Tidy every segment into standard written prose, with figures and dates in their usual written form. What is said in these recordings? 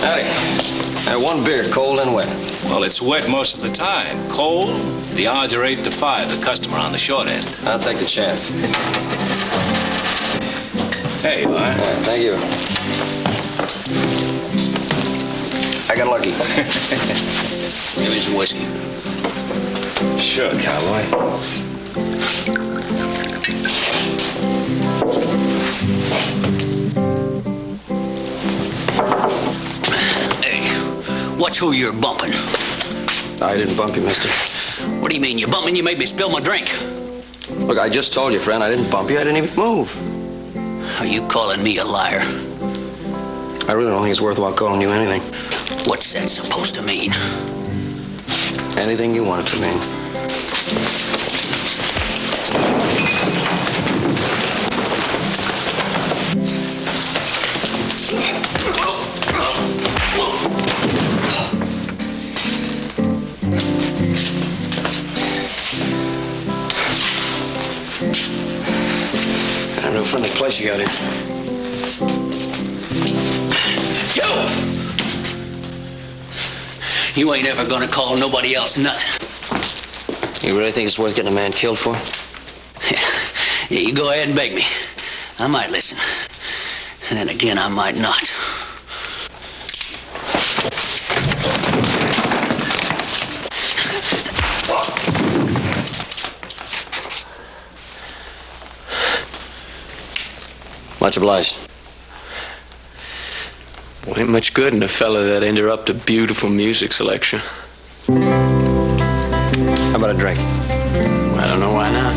Howdy. One beer, cold and wet. Well, it's wet most of the time. Cold, the odds are 8 to 5, the customer on the short end. I'll take the chance. Hey, you are. Yeah, thank you. I got lucky. Give me some whiskey. Sure, cowboy. Watch who you're bumping. I didn't bump you, mister. What do you mean, you bumping? You made me spill my drink. Look, I just told you, friend, I didn't bump you. I didn't even move. Are you calling me a liar? I really don't think it's worthwhile calling you anything. What's that supposed to mean? Anything you want it to mean. No friendly place you got in. Yo! You ain't ever gonna call nobody else nothing. You really think it's worth getting a man killed for? Yeah, you go ahead and beg me. I might listen. And then again, I might not. Much obliged. Well, ain't much good in a fella that interrupt a beautiful music selection. How about a drink? I don't know why not.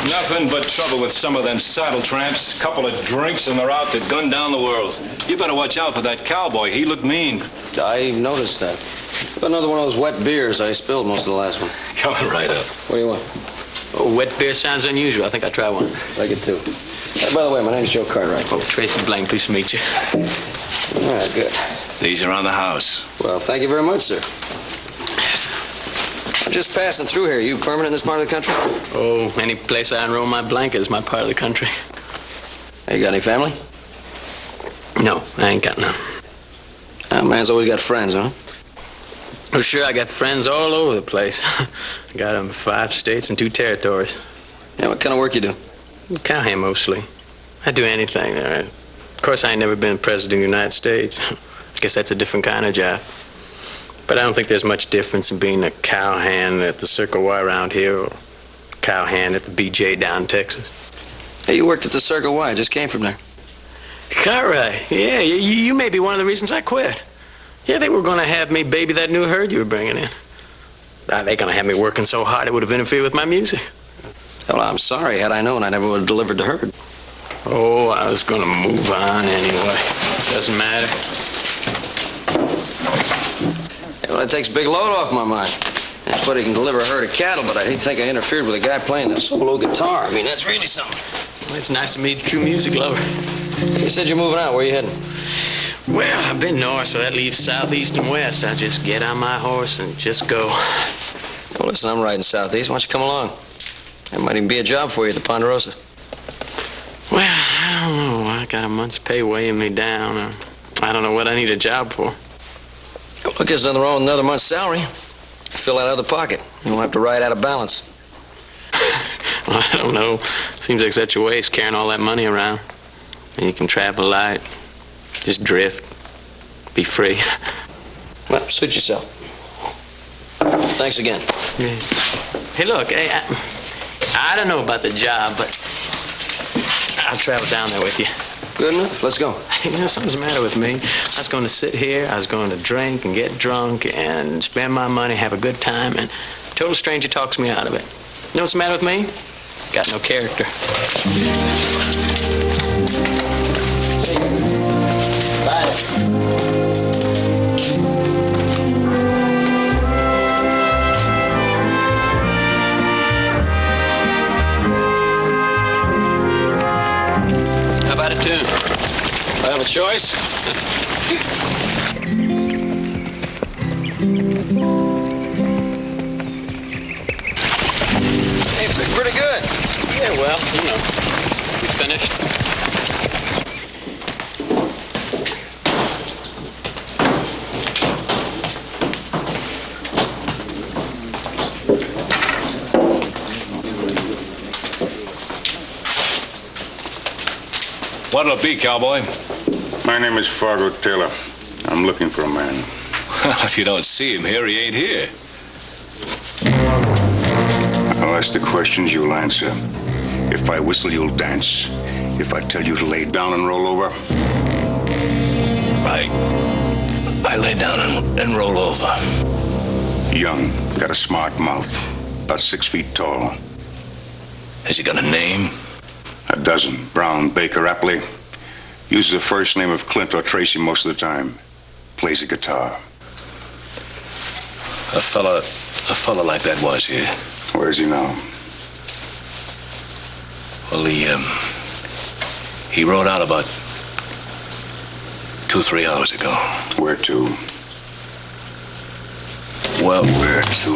Nothing but trouble with some of them saddle tramps. Couple of drinks and they're out to gun down the world. You better watch out for that cowboy. He looked mean. I noticed that. But another one of those wet beers. I spilled most of the last one. Coming right up. What do you want? Oh, wet beer sounds unusual. I think I'll try one. Like it too. Hey, by the way, my name's Joe Cartwright. Oh, Tracy Blank, pleased to meet you. All right, good. These are on the house. Well, thank you very much, sir. I'm just passing through here. You permanent in this part of the country? Oh, any place I unroll my blanket is my part of the country. Hey, you got any family? No, I ain't got none. A man's always got friends, huh? Oh, sure, I got friends all over the place. I got them in 5 states and 2 territories. Yeah, what kind of work you do? Cowhand, mostly. I do anything there. Of course, I ain't never been president of the United States. I guess that's a different kind of job. But I don't think there's much difference in being a cowhand at the Circle Y around here or a cowhand at the BJ down in Texas. Hey, you worked at the Circle Y. I just came from there. Cartwright, yeah, you may be one of the reasons I quit. Yeah, they were going to have me baby that new herd you were bringing in. They're going to have me working so hard it would have interfered with my music. Well, I'm sorry. Had I known, I never would have delivered the herd. Oh, I was going to move on anyway. Doesn't matter. Well, it takes a big load off my mind. Anybody can deliver a herd of cattle, but I didn't think I interfered with a guy playing the solo guitar. I mean, that's really something. Well, it's nice to meet a true music lover. You said you're moving out. Where are you heading? Well, I've been north, so that leaves southeast and west. I just get on my horse and just go. Well, listen, I'm riding southeast. Why don't you come along? There might even be a job for you at the Ponderosa. Well, I don't know. I got a month's pay weighing me down. I don't know what I need a job for. Look, there's nothing wrong with another month's salary. Fill that out of the pocket. You won't have to ride out of balance. Well, I don't know. Seems like such a waste carrying all that money around. And you can travel light, just drift, be free. Well, suit yourself. Thanks again. Yeah. Hey, look, hey, I don't know about the job, but I'll travel down there with you. Good enough. Let's go. You know, something's the matter with me. I was going to sit here, I was going to drink and get drunk and spend my money, have a good time, and a total stranger talks me out of it. You know what's the matter with me? Got no character. Bye. How about a tune? I have a choice. Hey, pretty good. Yeah, well, you know, we finished. What'll it be, cowboy? My name is Fargo Taylor. I'm looking for a man. Well, if you don't see him here, he ain't here. I'll ask the questions, you'll answer. If I whistle, you'll dance. If I tell you to lay down and roll over, I lay down and roll over. young, got a smart mouth, about 6 feet tall. Has he got a name? A dozen. Brown, Baker, Apley. Uses the first name of Clint or Tracy most of the time. Plays a guitar. A fella like that was here. Where is he now? Well, he rode out about 2-3 hours ago. Where to? Well, Where to?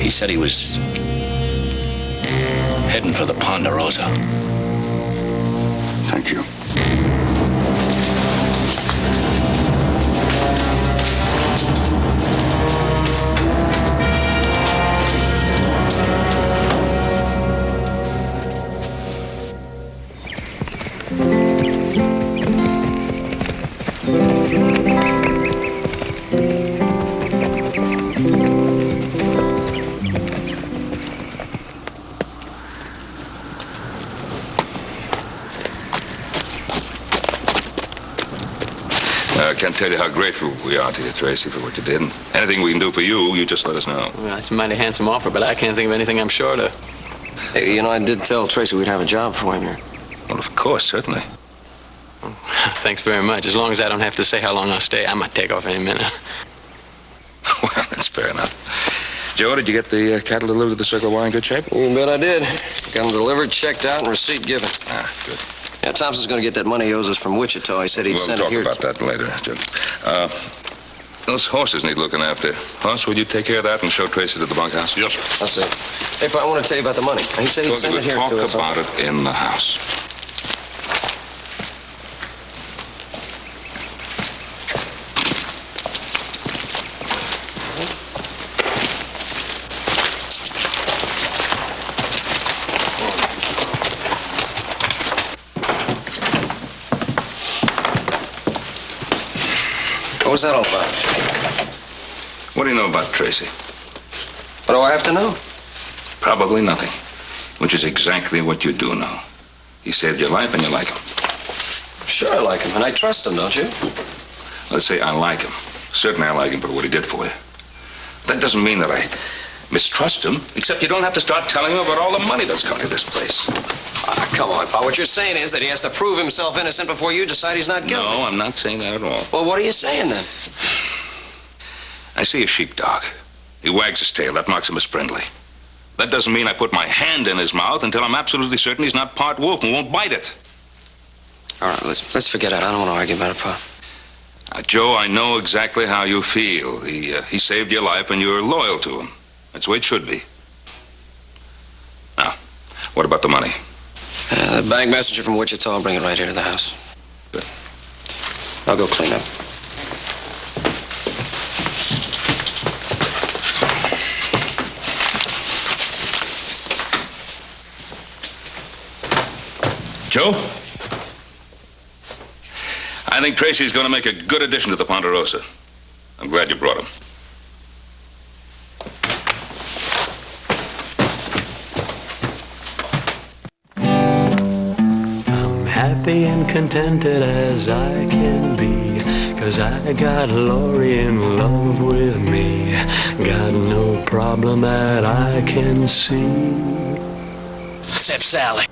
he said he was heading for the Ponderosa. Thank you. I can't tell you how grateful we are to you, Tracy, for what you did. And anything we can do for you, you just let us know. Well, it's a mighty handsome offer, but I can't think of anything I'm short of. Hey, you know, I did tell Tracy we'd have a job for him here. Well, of course, certainly. Thanks very much. As long as I don't have to say how long I'll stay, I might take off any minute. Well, that's fair enough. Joe, did you get the cattle delivered to the Circle Y in good shape? You bet I did. Got them delivered, checked out, and receipt given. Ah, good. Yeah, Thompson's going to get that money he owes us from Wichita. He said he'd send it here. We'll talk about that later, Joe. Those horses need looking after. Hoss, would you take care of that and show Tracy to the bunkhouse? Yes, sir. I'll see. Hey, I want to tell you about the money. He said he'd send it here Talk to us. about it in the house. What was that all about? What do you know about Tracy? What do I have to know? Probably nothing, which is exactly what you do know. He saved your life and you like him. Sure I like him, and I trust him, don't you? Let's say I like him. Certainly I like him for what he did for you. That doesn't mean that I mistrust him, except you don't have to start telling him about all the money that's come to this place. Come on, Pa. What you're saying is that he has to prove himself innocent before you decide he's not guilty. No, I'm not saying that at all. Well, what are you saying then? I see a sheepdog. He wags his tail. That marks him as friendly. That doesn't mean I put my hand in his mouth until I'm absolutely certain he's not part wolf and won't bite it. All right, let's forget it. I don't want to argue about it, Pa. Joe, I know exactly how you feel. He saved your life and you're loyal to him. That's the way it should be. Now, what about the money? The bank messenger from Wichita will bring it right here to the house. Good. I'll go clean up. Joe? I think Tracy's going to make a good addition to the Ponderosa. I'm glad you brought him. I'm happy and contented as I can be, 'cause I got Lori in love with me. Got no problem that I can see. Except Sally.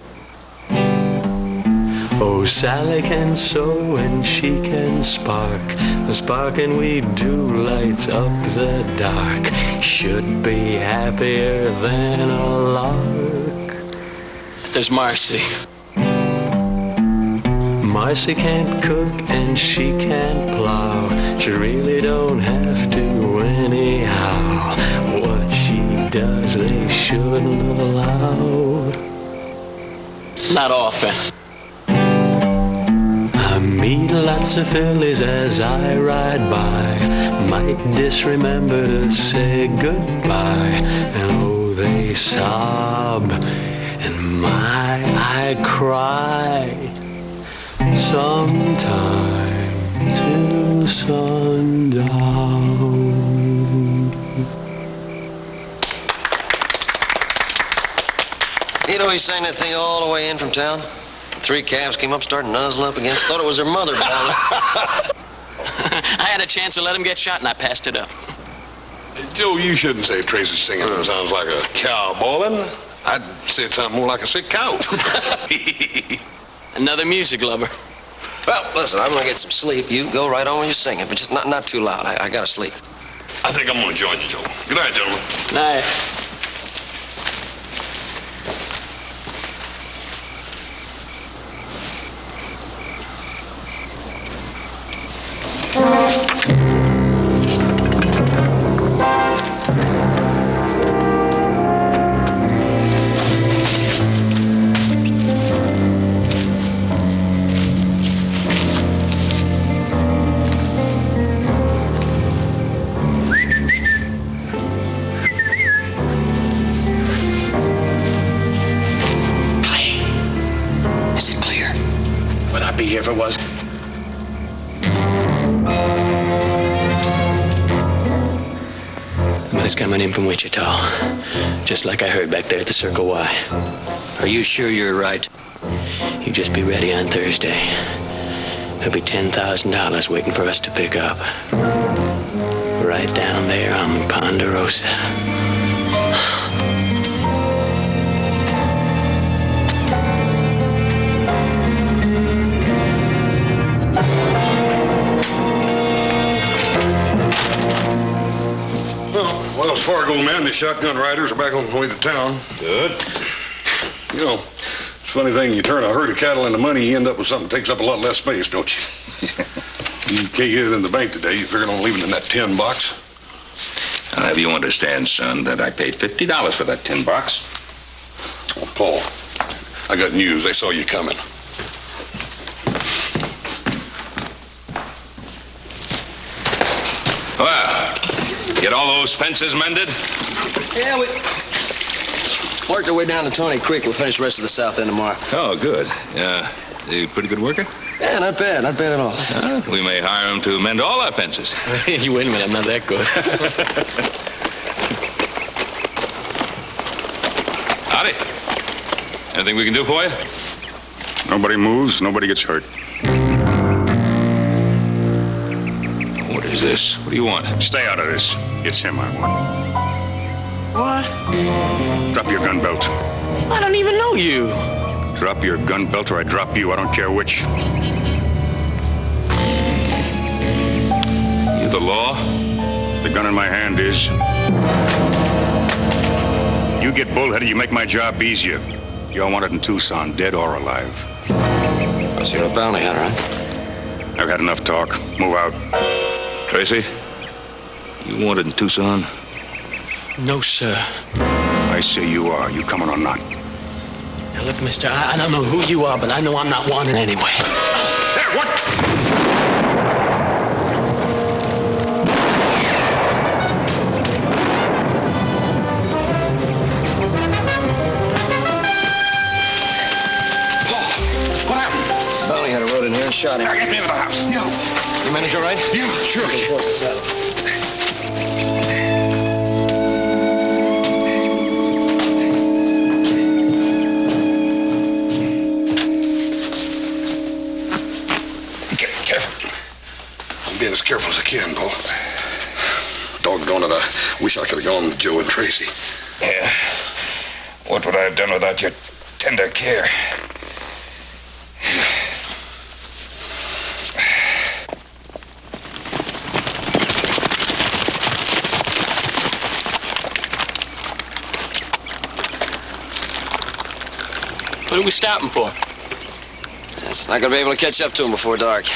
Oh, Sally can sew and she can spark. The sparking we do lights up the dark. Should be happier than a lark. There's Marcy. Marcy can't cook and she can't plow. She really don't have to anyhow. What she does they shouldn't allow. Not often. I meet lots of fillies as I ride by. Might disremember to say goodbye. And oh, they sob, and my, I cry. Sometime till sundown. You know, he sang that thing all the way in from town. 3 calves came up, started nuzzling up against. Thought it was their mother bawling. I had a chance to let him get shot, and I passed it up. Joe, you shouldn't say Tracy's singing sounds like a cow bawling. I'd say it sounded more like a sick cow. Another music lover. Well, listen, I'm gonna get some sleep. You go right on when you're singing, but just not too loud. I gotta sleep. I think I'm gonna join you, Joe. Good night, gentlemen. Night. Is it clear? Would I be here if it was? Somebody's coming in from Wichita. Just like I heard back there at the Circle Y. Are you sure you're right? You just be ready on Thursday. There'll be $10,000 waiting for us to pick up. Right down there on Ponderosa. Wells Fargo men, the shotgun riders are back on the way to town. Good. You know, it's a funny thing, you turn a herd of cattle into money, you end up with something that takes up a lot less space, don't you? You can't get it in the bank today. You figured on leaving it in that tin box. I'll have you understand, son, that I paid $50 for that tin box. Oh, Paul, I got news. They saw you coming. Well, get all those fences mended? Yeah, we worked our way down to Tony Creek. We'll finish the rest of the south end tomorrow. Oh, good. You a pretty good worker? Yeah, not bad at all. We may hire him to mend all our fences. You wait a minute, I'm not that good. Howdy. Anything we can do for you? Nobody moves, nobody gets hurt. What is this? What do you want? Stay out of this. It's him I want. What? Drop your gun belt. I don't even know you. Drop your gun belt or I drop you. I don't care which. You the law? The gun in my hand is. You get bullheaded, you make my job easier. You all want it in Tucson, dead or alive. I see you're a bounty hunter, huh? I've had enough talk. Move out. Tracy, you wanted in Tucson? No, sir. I say you are. You coming or not? Now, look, mister, I don't know who you are, but I know I'm not wanted anyway. There, what? Paul, what happened? Bounty hunter rode in here and shot him. Get me into the house. Yeah. You manage all right? Yeah, sure. What's the saddle? I'm being as careful as I can, Paul. Doggone it, I wish I could have gone with Joe and Tracy. Yeah. What would I have done without your tender care? What are we stopping for? It's not gonna be able to catch up to him before dark.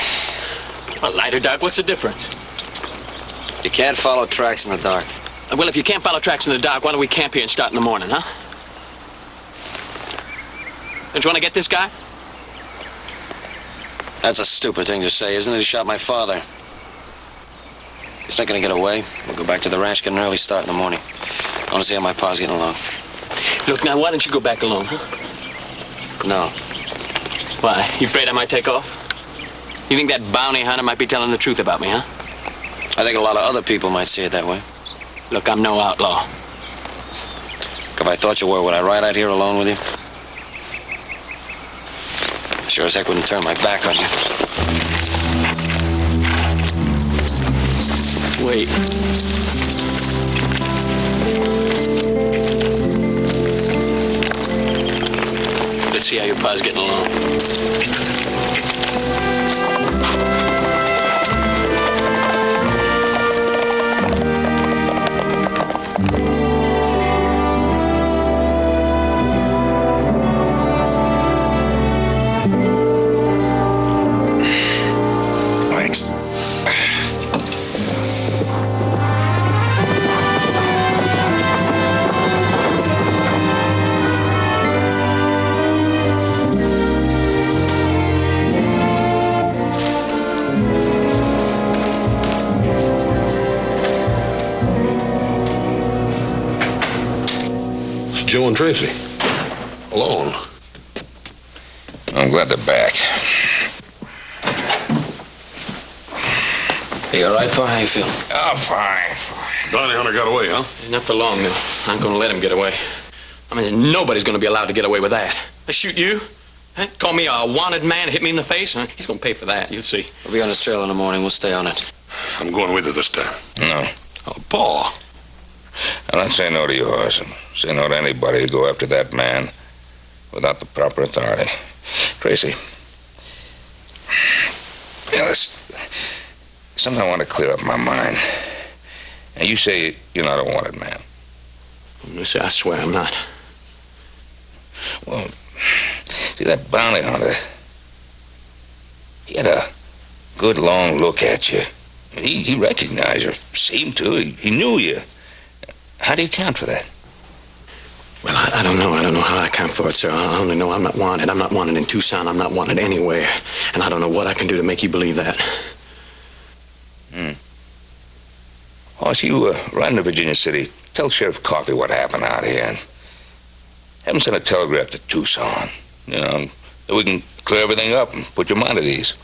Well, light or dark, what's the difference? You can't follow tracks in the dark. Well, if you can't follow tracks in the dark, why don't we camp here and start in the morning, huh? Don't you want to get this guy? That's a stupid thing to say, isn't it? He shot my father. He's not gonna get away. We'll go back to the ranch, get an early start in the morning. I want to see how my pa's getting along. Look, now, why don't you go back alone, huh? No. Why? You afraid I might take off? You think that bounty hunter might be telling the truth about me, huh? I think a lot of other people might see it that way. Look, I'm no outlaw. If I thought you were, would I ride out here alone with you? Sure as heck wouldn't turn my back on you. Wait. Let's see how your pa's getting along. Thanks. It's Joe and Tracy. Alone. I'm glad they're back. Are you all right, Pa? How you feel? Oh, fine. Bounty hunter got away, huh? Not for long, no. I'm not going to let him get away. I mean, nobody's going to be allowed to get away with that. They shoot you, huh? Call me a wanted man, hit me in the face, huh? He's going to pay for that, you'll see. We'll be on his trail in the morning. We'll stay on it. I'm going with you this time. No. Oh, Paul. I'll not say no to yours and say no to anybody who go after that man without the proper authority. Tracy, you know, there's something I want to clear up my mind. And you say you're not a wanted man. Mister, I swear I'm not. Well, see, that bounty hunter, he had a good long look at you. He recognized you, seemed to. He knew you. How do you account for that? Well, I don't know. I don't know how I account for it, sir. I only know I'm not wanted. I'm not wanted in Tucson. I'm not wanted anywhere. And I don't know what I can do to make you believe that. Hoss, you ride into Virginia City. Tell Sheriff Coffey what happened out here. And have him send a telegraph to Tucson. You know, that we can clear everything up and put your mind at ease.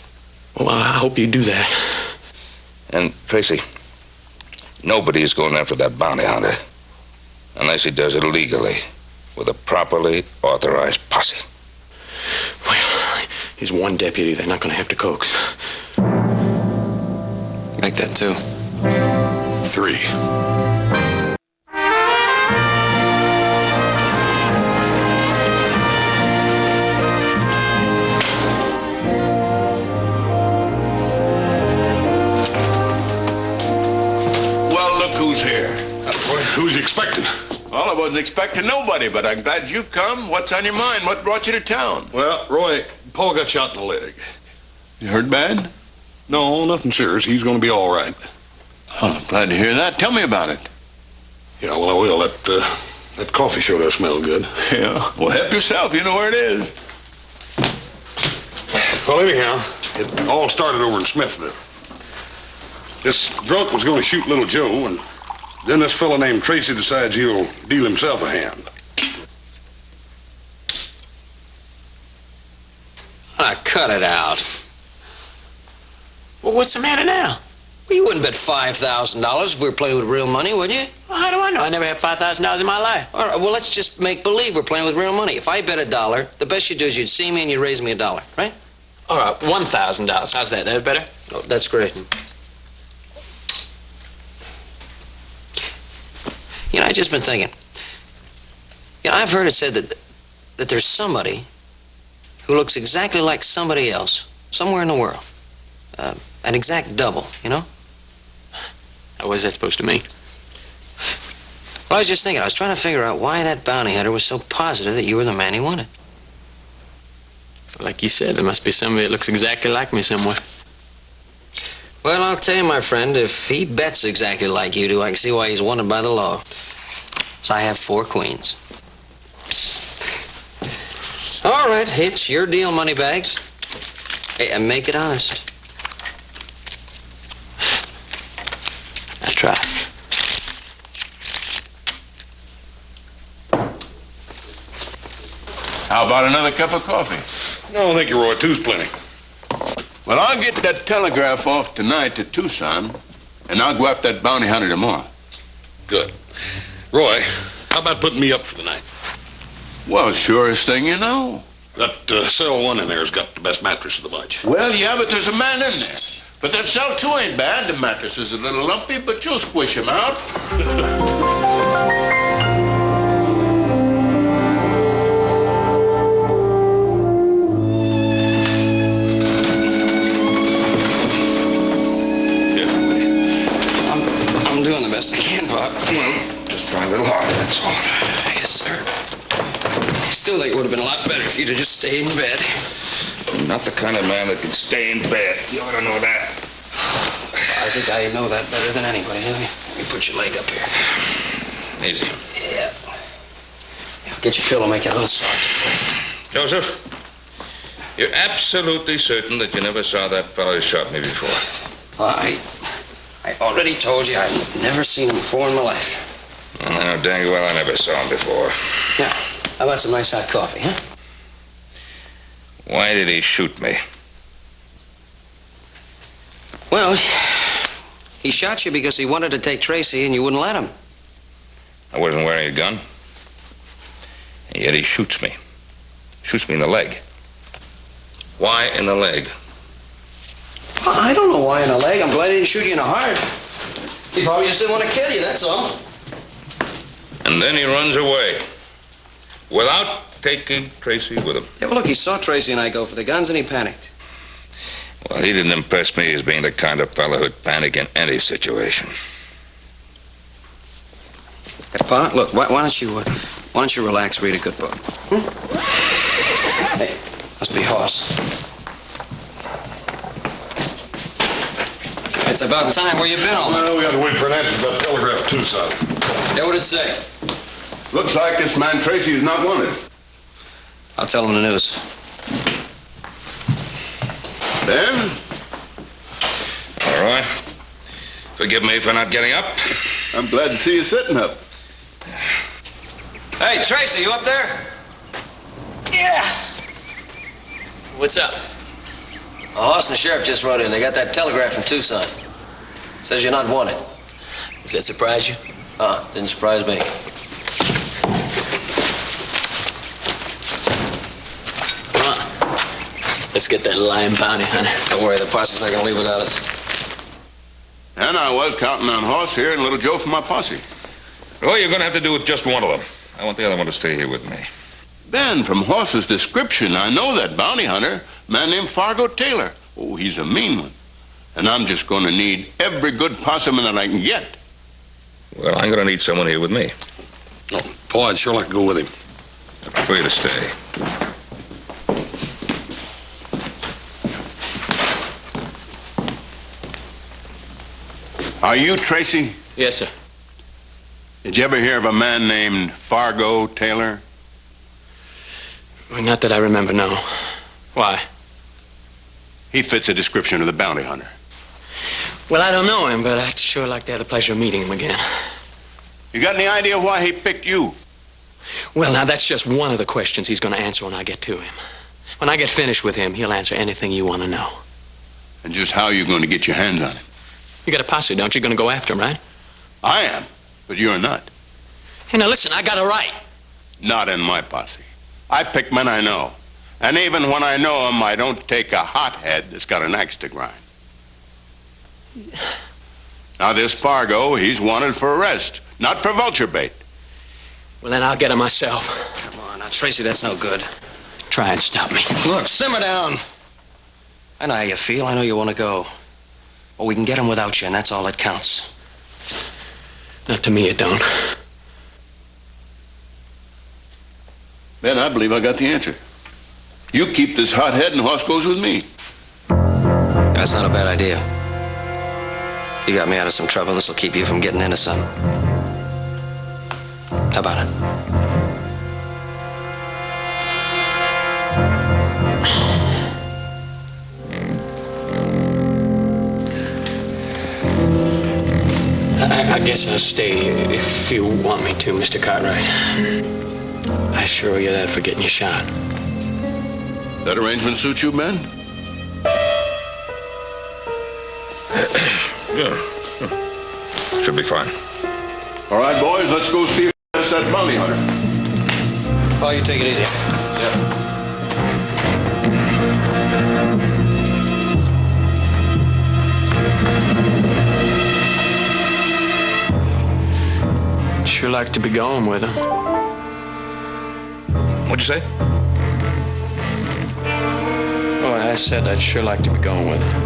Well, I hope you do that. And, Tracy, nobody is going after that bounty hunter unless he does it legally with a properly authorized posse. Well, he's one deputy. They're not going to have to coax. Make that 2. 3. Well, look who's here. Who's you expecting? Well, I wasn't expecting nobody, but I'm glad you come. What's on your mind? What brought you to town? Well, Roy, Paul got shot in the leg. You heard bad? No, nothing serious. He's going to be all right. Oh, I'm glad to hear that. Tell me about it. Yeah, well, I will. That coffee sure does smell good. Yeah. Well, help yourself. You know where it is. Well, anyhow, it all started over in Smithville. This drunk was going to shoot little Joe, and then this fellow named Tracy decides he'll deal himself a hand. Ah, cut it out. Well, what's the matter now? Well, you wouldn't bet $5,000 if we were playing with real money, would you? Well, how do I know? I never had $5,000 in my life. All right, well, let's just make believe we're playing with real money. If I bet $1, the best you'd do is you'd see me and you'd raise me $1, right? All right, $1,000. How's that? That better? Oh, that's great. You know, I've just been thinking. You know, I've heard it said that there's somebody who looks exactly like somebody else somewhere in the world. An exact double, you know? What is that supposed to mean? Well, I was just thinking, I was trying to figure out why that bounty hunter was so positive that you were the man he wanted. Like you said, there must be somebody that looks exactly like me somewhere. Well, I'll tell you, my friend, if he bets exactly like you do, I can see why he's wanted by the law. So I have 4 queens. All right, it's your deal, Moneybags. Hey, and make it honest. I try. How about another cup of coffee? No, thank you, Roy. 2's plenty. Well, I'll get that telegraph off tonight to Tucson, and I'll go after that bounty hunter tomorrow. Good. Roy, how about putting me up for the night? Well, surest thing you know. That cell 1 in there's got the best mattress of the bunch. Well, yeah, but there's a man in there. But that cell 2 ain't bad. The mattress is a little lumpy, but you'll squish him out. I'm doing the best I can, Bob. Well, just try a little harder, that's all. Yes, sir. I still think it would have been a lot better if you'd have just stayed in bed. I'm not the kind of man that can stay in bed. You ought to know that. I think I know that better than anybody. Let me put your leg up here. Easy. Yeah. Get your pillow, make it a little softer. Joseph, you're absolutely certain that you never saw that fellow who shot me before? Well, I already told you I've never seen him before in my life. Well, I know dang well I never saw him before. Now, how about some nice hot coffee, huh? Why did he shoot me? Well, he shot you because he wanted to take Tracy and you wouldn't let him. I wasn't wearing a gun. And yet he shoots me. Shoots me in the leg. Why in the leg? Well, I don't know why in the leg. I'm glad he didn't shoot you in the heart. He probably just didn't want to kill you, that's all. And then he runs away. Without taking Tracy with him. Yeah, well, look, he saw Tracy and I go for the guns and he panicked. Well, he didn't impress me as being the kind of fellow who'd panic in any situation. Hey, Pa, look, why don't you relax, read a good book? Hey, must be Hoss. It's about time. Where you been all night? Well, we had to wait for an answer about the telegraph to Tucson. Yeah, what'd it say? Looks like this man Tracy is not wanted. I'll tell him the news. Ben? All right. Forgive me for not getting up. I'm glad to see you sitting up. Hey, Tracy, you up there? Yeah. What's up? Hoss and the sheriff just rode in. They got that telegraph from Tucson. Says you're not wanted. Does that surprise you? Didn't surprise me. Come on. Let's get that lying bounty hunter. Don't worry, the posse's not gonna leave without us. And I was counting on Hoss here and little Joe from my posse. Well, you're going to have to do with just one of them. I want the other one to stay here with me. Ben, from Hoss's description, I know that bounty hunter, a man named Fargo Taylor. Oh, he's a mean one. And I'm just going to need every good posseman that I can get. Well, I'm going to need someone here with me. Oh, Paul, I'd sure like to go with him. I prefer you to stay. Are you Tracy? Yes, sir. Did you ever hear of a man named Fargo Taylor? Well, not that I remember, no. Why? He fits a description of the bounty hunter. Well, I don't know him, but I'd sure like to have the pleasure of meeting him again. You got any idea why he picked you? Well, now, that's just one of the questions he's going to answer when I get to him. When I get finished with him, he'll answer anything you want to know. And just how are you going to get your hands on him? You got a posse, don't you? Going to go after him, right? I am, but you're not. Hey, now, listen, I got a right. Not in my posse. I pick men I know. And even when I know them, I don't take a hothead that's got an axe to grind. Now, this Fargo, he's wanted for arrest, not for vulture bait. Well, then I'll get him myself. Come on, now, Tracy, that's no good. Try and stop me. Look, simmer down. I know how you feel. I know you want to go. Well, we can get him without you, and that's all that counts. Not to me, it don't. Then I believe I got the answer. You keep this hothead and horse goes with me. That's not a bad idea. You got me out of some trouble. This will keep you from getting into something. How about it? I guess I'll stay if you want me to, Mr. Cartwright. I assure you that for getting you shot. That arrangement suit you, Ben? Yeah. Should be fine. All right, boys, let's go see if that's that bounty hunter. Oh, you take it easy. Sure like to be going with him. What'd you say? Oh, I said I'd sure like to be going with him.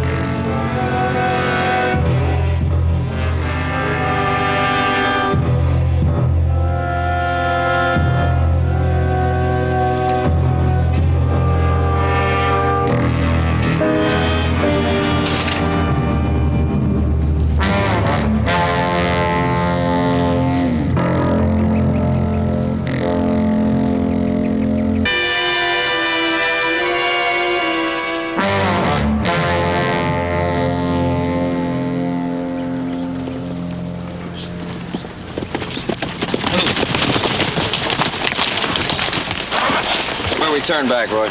Turn back, Roy.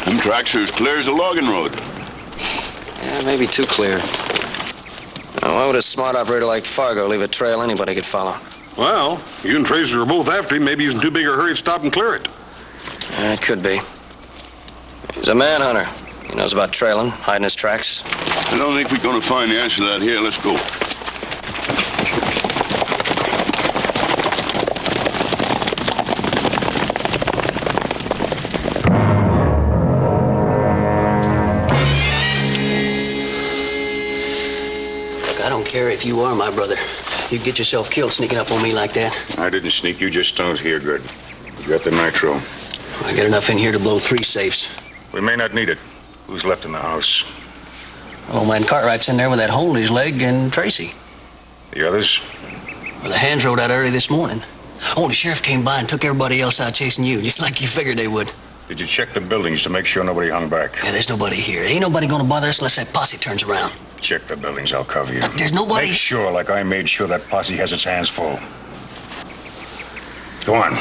Them tracks are as clear as a logging road. Yeah, maybe too clear. Now, why would a smart operator like Fargo leave a trail anybody could follow? Well, you and Tracy were both after him. Maybe he's in too big a hurry to stop and clear it. It could be. He's a manhunter. He knows about trailing, hiding his tracks. I don't think we're going to find the answer to that here. Let's go. I don't care if you are my brother. You'd get yourself killed sneaking up on me like that. I didn't sneak. You just stoned here good. You got the nitro. I got enough in here to blow 3 safes. We may not need it. Who's left in the house? Old man Cartwright's in there with that hole in his leg and Tracy. The others? Well, the hands rode out early this morning. Oh, the sheriff came by and took everybody else out chasing you, just like you figured they would. Did you check the buildings to make sure nobody hung back? Yeah, there's nobody here. Ain't nobody gonna bother us unless that posse turns around. Check the buildings. I'll cover you. There's nobody... Make sure, like I made sure, that posse has its hands full. Go on.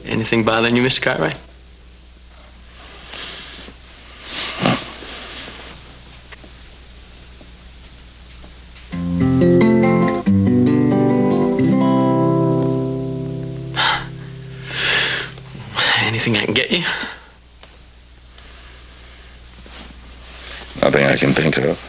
Anything bothering you, Mr. Cartwright? Anything I can get you? Nothing I can think of.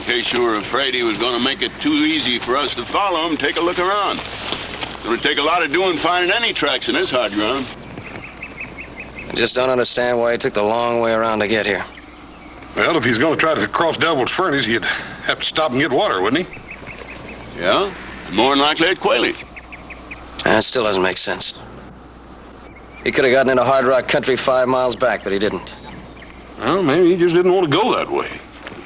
In case you were afraid he was going to make it too easy for us to follow him, take a look around. It's going to take a lot of doing finding any tracks in this hard ground. I just don't understand why he took the long way around to get here. Well, if he's going to try to cross Devil's Furnace, he'd have to stop and get water, wouldn't he? Yeah, more than likely at Quayle. That still doesn't make sense. He could have gotten into hard rock country 5 miles back, but he didn't. Well, maybe he just didn't want to go that way.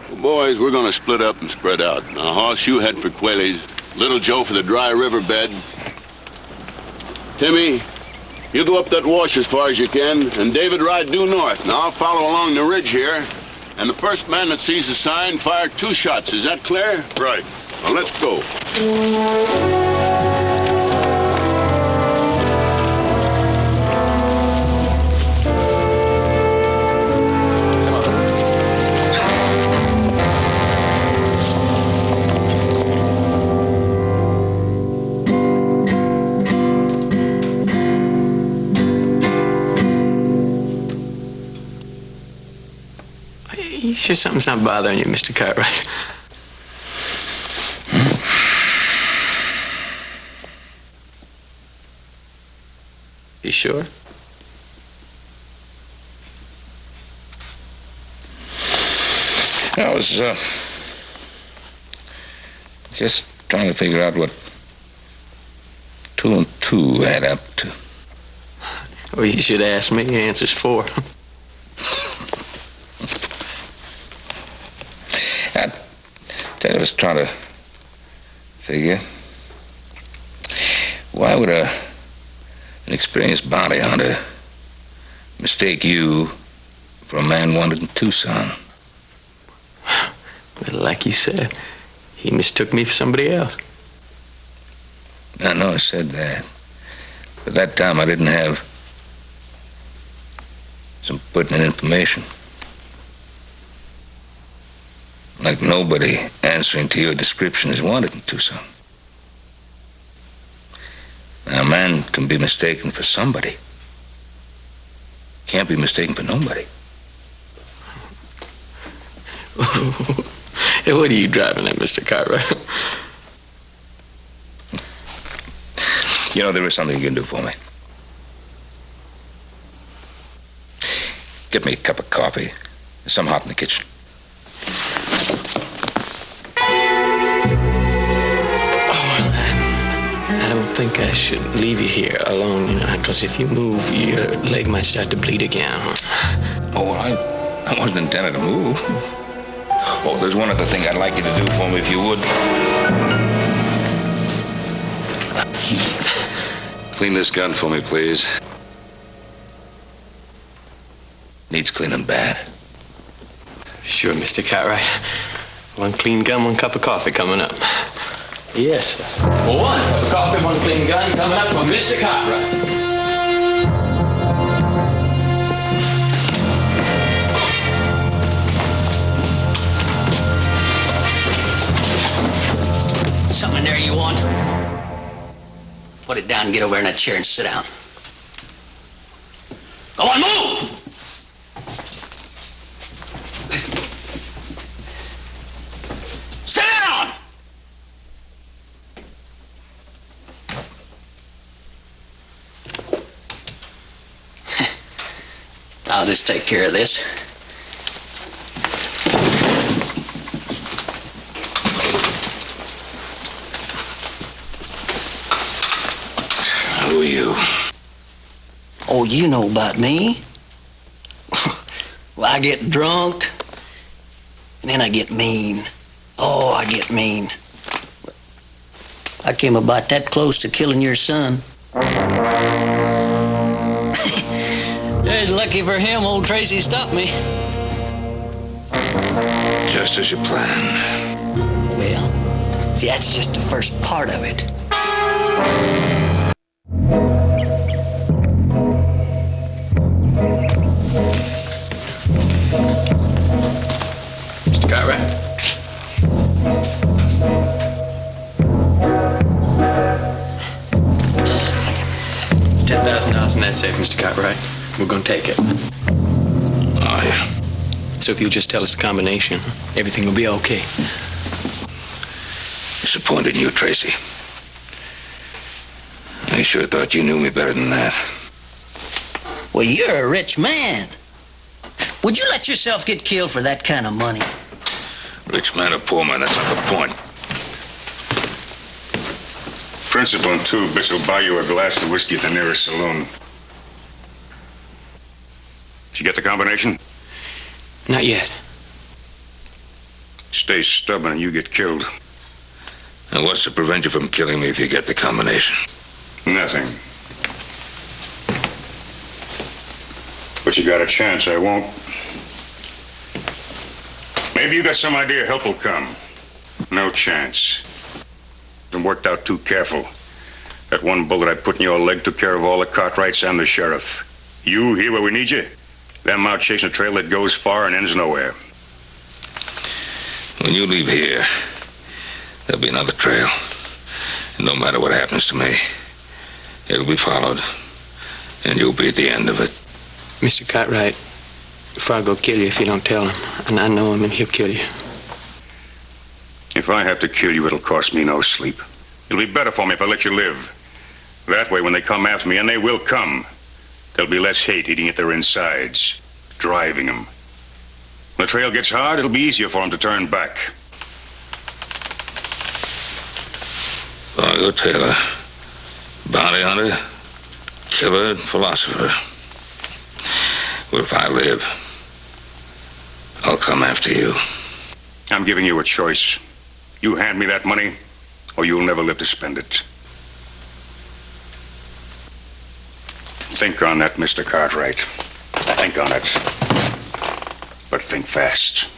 Well, boys, we're going to split up and spread out. Now, Hoss, you head for Quayle's. Little Joe for the dry riverbed. Timmy, you go up that wash as far as you can, and David ride due north. Now, I'll follow along the ridge here, and the first man that sees the sign, fire 2 shots. Is that clear? Right. Well, let's go. You sure something's not bothering you, Mr. Cartwright? You sure? I was just trying to figure out what 2 and 2 add up to. Well, you should ask me. The answer's 4. I was trying to figure, why would an experienced bounty hunter mistake you for a man wanted in Tucson? Well, like you said, he mistook me for somebody else. I know I said that, but that time I didn't have some pertinent information. Like nobody answering to your description is wanted in Tucson. Now, a man can be mistaken for somebody. Can't be mistaken for nobody. Hey, what are you driving at, Mr. Cartwright? You know, there is something you can do for me. Get me a cup of coffee. There's some hot in the kitchen. I don't think I should leave you here alone, you know, because if you move, your leg might start to bleed again. Oh, well, I wasn't intending to move. Oh, there's one other thing I'd like you to do for me, if you would. Clean this gun for me, please. Needs cleaning bad. Sure, Mr. Cartwright. 1 clean gun, 1 cup of coffee coming up. Yes. 1 cup of coffee, 1 clean gun coming up from Mr. Cartwright. Something in there you want? Put it down and get over in that chair and sit down. Go on, move! Sit down! I'll just take care of this. Who are you? Oh, you know about me. Well, I get drunk, and then I get mean. Oh, I get mean. I came about that close to killing your son. It's lucky for him, old Tracy stopped me. Just as you planned. Well, see, that's just the first part of it. Mr. Cartwright? $10,000 in that safe, Mr. Cartwright. We're gonna take it. Oh, yeah. So if you'll just tell us the combination, everything will be okay. Disappointed in you, Tracy. I sure thought you knew me better than that. Well, you're a rich man. Would you let yourself get killed for that kind of money? Rich man or poor man, that's not the point. Principal and 2 bits will buy you a glass of whiskey at the nearest saloon. Did you get the combination? Not yet. Stay stubborn and you get killed. And what's to prevent you from killing me if you get the combination? Nothing. But you got a chance, I won't. Maybe you got some idea help will come. No chance. Been worked out too careful. That one bullet I put in your leg took care of all the Cartwrights and the sheriff. You here where we need you? Them out chasing a trail that goes far and ends nowhere. When you leave here, there'll be another trail. And no matter what happens to me, it'll be followed. And you'll be at the end of it. Mr. Cartwright, Fargo will kill you if you don't tell him. And I know him and he'll kill you. If I have to kill you, it'll cost me no sleep. It'll be better for me if I let you live. That way, when they come after me, and they will come, there'll be less hate eating at their insides, driving them. When the trail gets hard, it'll be easier for them to turn back. Fargo Taylor, bounty hunter, killer, and philosopher. Well, if I live, I'll come after you. I'm giving you a choice. You hand me that money, or you'll never live to spend it. Think on that, Mr. Cartwright. Think on it. But think fast.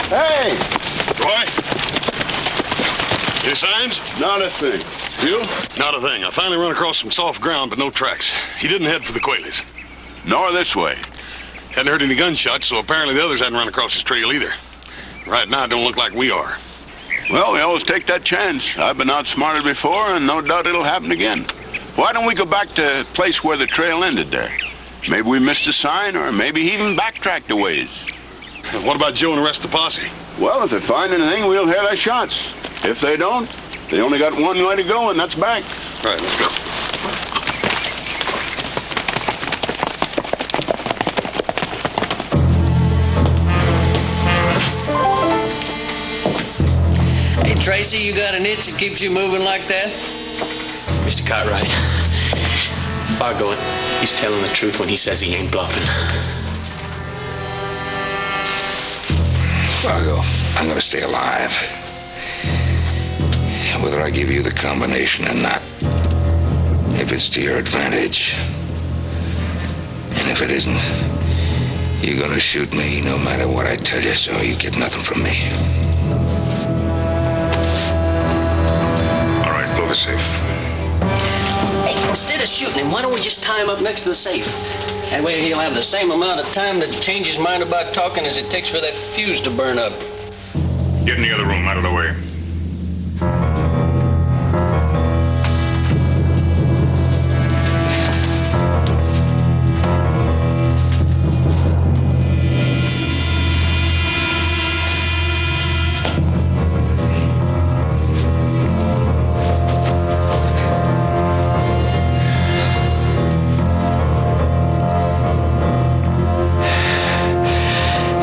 Hey! Roy? Any signs? Not a thing. You? Not a thing. I finally run across some soft ground, but no tracks. He didn't head for the Quayleys. Nor this way. Hadn't heard any gunshots, so apparently the others hadn't run across his trail either. Right now, it don't look like we are. Well, we always take that chance. I've been outsmarted before, and no doubt it'll happen again. Why don't we go back to the place where the trail ended there? Maybe we missed a sign, or maybe he even backtracked a ways. And what about Joe and the rest of the posse? Well, if they find anything, we'll hear their shots. If they don't, they only got one way to go, and that's back. All right, let's go. Hey, Tracy, you got an itch that keeps you moving like that? Mr. Cartwright, Fargo, he's telling the truth when he says he ain't bluffing. Fargo, I'm gonna stay alive. Whether I give you the combination or not, if it's to your advantage. And if it isn't, you're gonna shoot me no matter what I tell you, so you get nothing from me. All right, blow the safe. Hey, instead of shooting him, why don't we just tie him up next to the safe? That way he'll have the same amount of time to change his mind about talking as it takes for that fuse to burn up. Get in the other room, out of the way.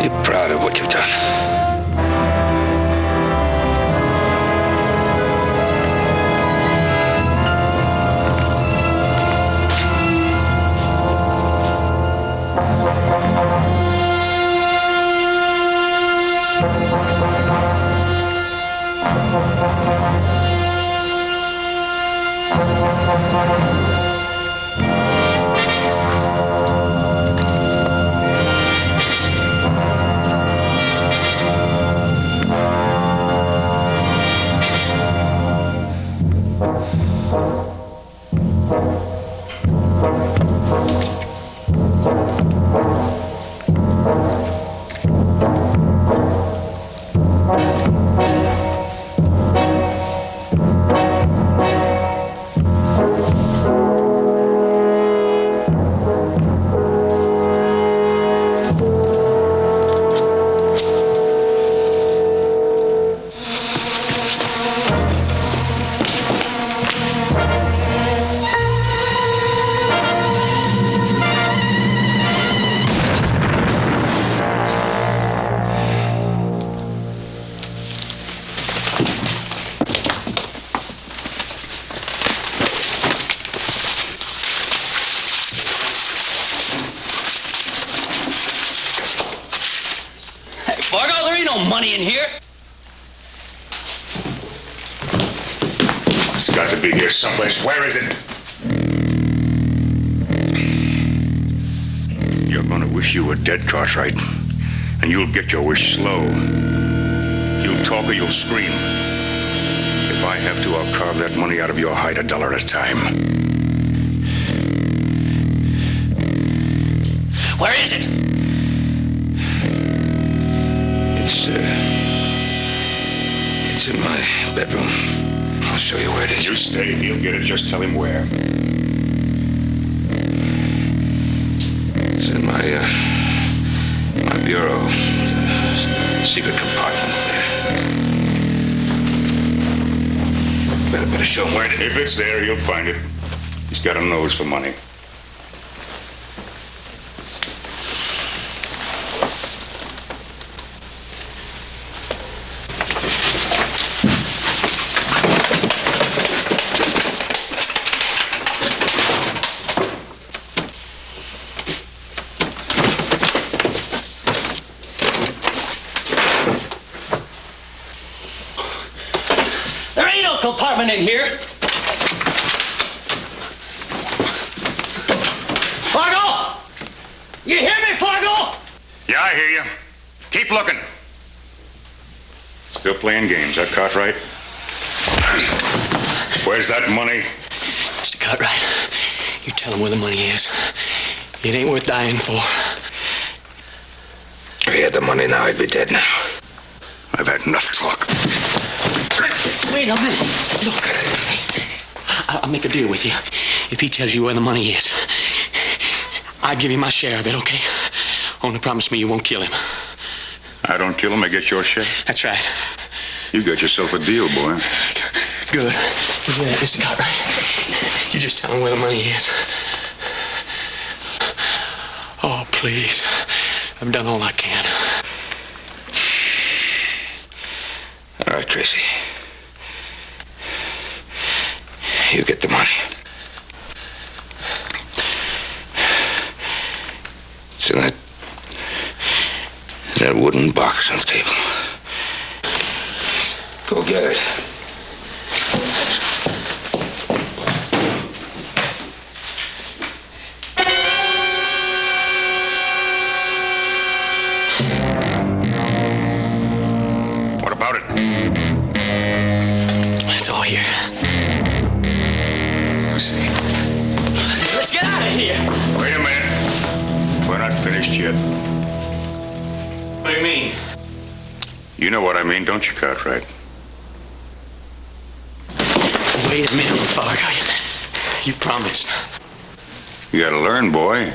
You're proud of what you've done. money in here. It's got to be here someplace. Where is it? You're gonna wish you were dead, Cartwright. And you'll get your wish slow. You'll talk or you'll scream. If I have to, I'll carve that money out of your hide $1 at a time. Where is it? It's in my bedroom. I'll show you where it is. You stay. He'll get it. Just tell him where. It's in my bureau. Secret compartment there. Better show him where it is. If it's there, he'll find it. He's got a nose for money. There ain't no compartment in here. Fargo! You hear me, Fargo? Yeah, I hear you. Keep looking. Still playing games, huh, Cartwright? Where's that money? Mr. Cartwright, you tell him where the money is. It ain't worth dying for. If he had the money now, he'd be dead now. I've had enough talk. Wait a minute. Look, I'll make a deal with you. If he tells you where the money is, I'll give you my share of it, okay? Only promise me you won't kill him. I don't kill him, I get your share. That's right. You got yourself a deal, boy. Good. Yeah, Mr. Cartwright. You just tell him where the money is. Oh, please. I've done all I can. All right, Tracy. You get the money. It's in that wooden box on the table. Go get it. What about it? It's all here. Let me see. Let's get out of here. Wait a minute. We're not finished yet. What do you mean? You know what I mean, don't you, Cartwright? Wait a minute, Fargo. You promised. You gotta learn, boy.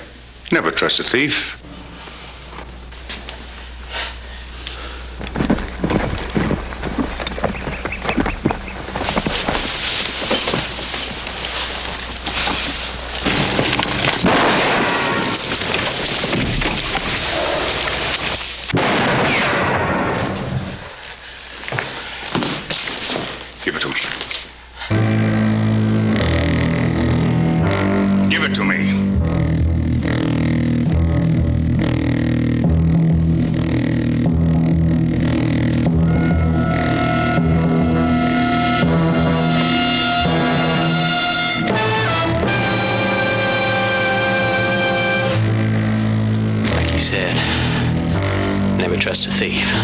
Never trust a thief. Give it to me. Give it to me. Like you said, never trust a thief.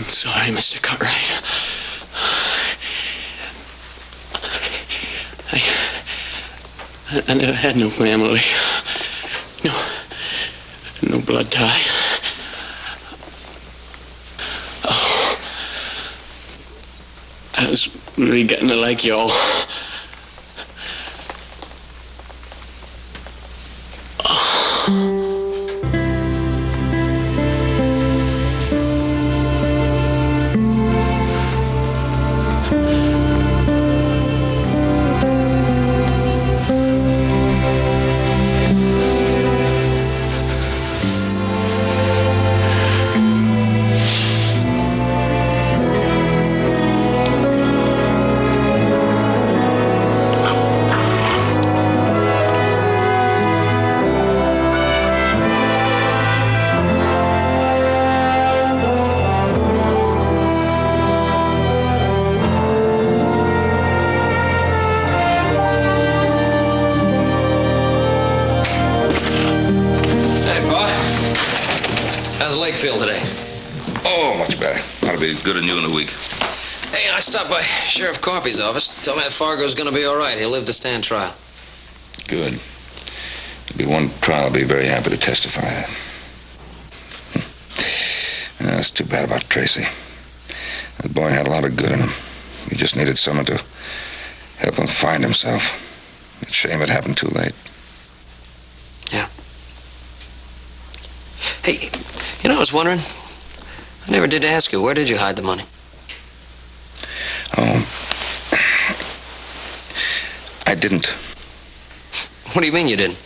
I'm sorry, Mr. Cartwright. I never had no family. No blood tie. Oh, I was really getting to like y'all. Feel today? Oh, much better. Ought to be good and new in a week. Hey, I stopped by Sheriff Coffey's office. Told me that Fargo's gonna be all right. He'll live to stand trial. Good. There'll be one trial I'll be very happy to testify at. That's too bad about Tracy. That boy had a lot of good in him. He just needed someone to help him find himself. It's a shame it happened too late. Yeah. Hey, you know, I was wondering, I never did ask you, where did you hide the money? Oh, I didn't. What do you mean you didn't?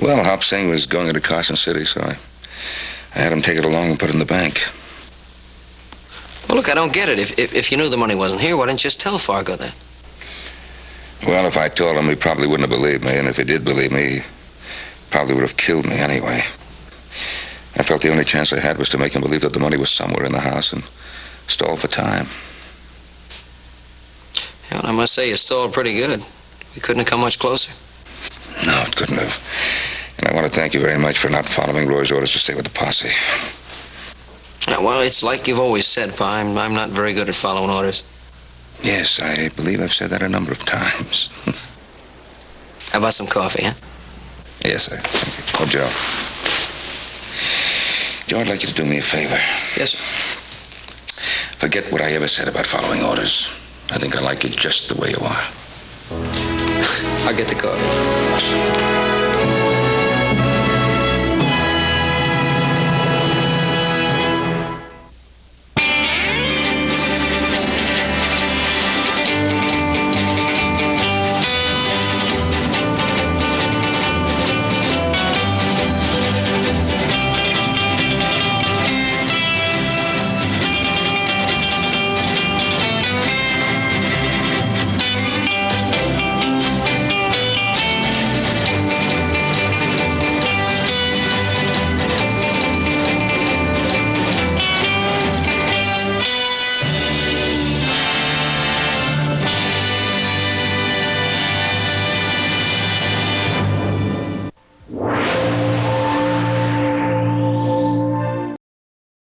Well, Hop Singh was going into Carson City, so I had him take it along and put it in the bank. Well, look, I don't get it. If you knew the money wasn't here, why didn't you just tell Fargo that? Well, if I told him, he probably wouldn't have believed me, and if he did believe me, he probably would have killed me anyway. I felt the only chance I had was to make him believe that the money was somewhere in the house and stall for time. Yeah, well, I must say you stalled pretty good. We couldn't have come much closer. No, it couldn't have. And I want to thank you very much for not following Roy's orders to stay with the posse. Yeah, well, it's like you've always said, Pa. I'm not very good at following orders. Yes, I believe I've said that a number of times. How about some coffee, huh? Yes, sir. Thank you. Oh, Joe. Joe, I'd like you to do me a favor. Yes, sir. Forget what I ever said about following orders. I think I like you just the way you are. I'll get the coffee.